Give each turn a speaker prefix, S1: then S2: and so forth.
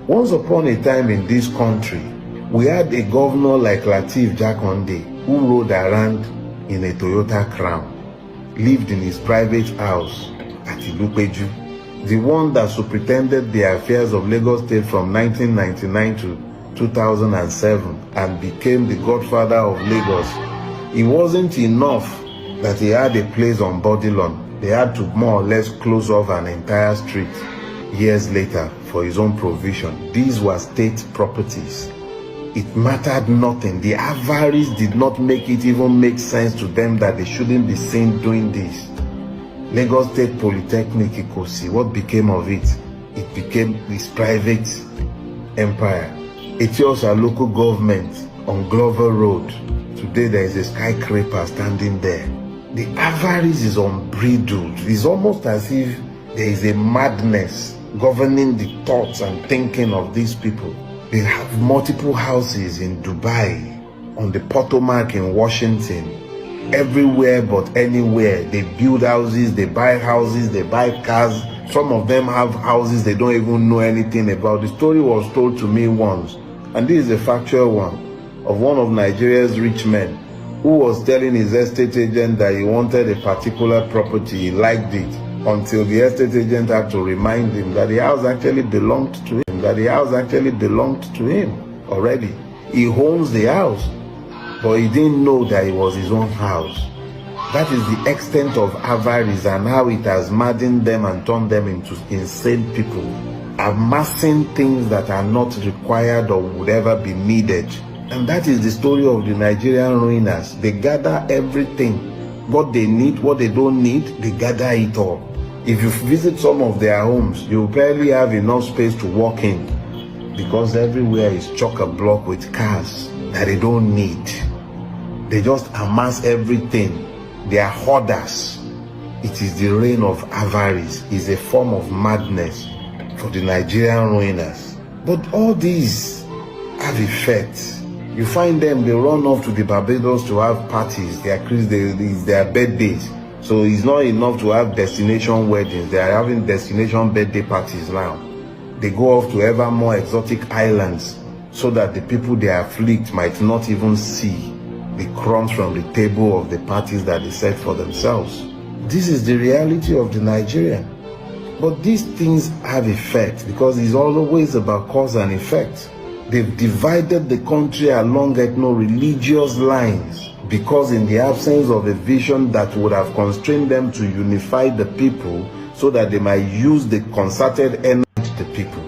S1: Once upon a time in this country, we had a governor like Lateef Jakonde who rode around in a Toyota Crown, lived in his private house at Ilupeju, the one that superintended the affairs of Lagos State from 1999 to 2007 and became the godfather of Lagos. It wasn't enough that he had a place on Bodilon. They had to more or less close off an entire street years later for his own provision. These were state properties. It mattered nothing. The avarice did not make it even make sense to them that they shouldn't be seen doing this. Lagos State Polytechnic Ikosi, what became of it? It became his private empire. Etiosa local government on Glover Road. Today there is a skyscraper standing there. The avarice is unbridled. It's almost as if there is a madness governing the thoughts and thinking of these people. They have multiple houses in Dubai, on the Potomac in Washington, everywhere but anywhere. They build houses, they buy houses, they buy cars. Some of them have houses they don't even know anything about. The story was told to me once, and this is a factual one, of one of Nigeria's rich men who was telling his estate agent that he wanted a particular property. He liked it until the estate agent had to remind him that the house actually belonged to him. Already. He owns the house, but he didn't know that it was his own house. That is the extent of avarice and how it has maddened them and turned them into insane people, amassing things that are not required or would ever be needed. And that is the story of the Nigerian ruiners. They gather everything. What they need, what they don't need, they gather it all. If you visit some of their homes, you barely have enough space to walk in because everywhere is chock-a-block with cars that they don't need. They just amass everything. They are hoarders. It is the reign of avarice. It's a form of madness for the Nigerian ruiners. But all these have effects. You find them, they run off to the Barbados to have parties. It's their birthdays. So it's not enough to have destination weddings. They are having destination birthday parties now. They go off to ever more exotic islands so that the people they afflict might not even see the crumbs from the table of the parties that they set for themselves. This is the reality of the Nigerian. But these things have effect because it's always about cause and effect. They've divided the country along ethno-religious lines because in the absence of a vision that would have constrained them to unify the people so that they might use the concerted energy of the people.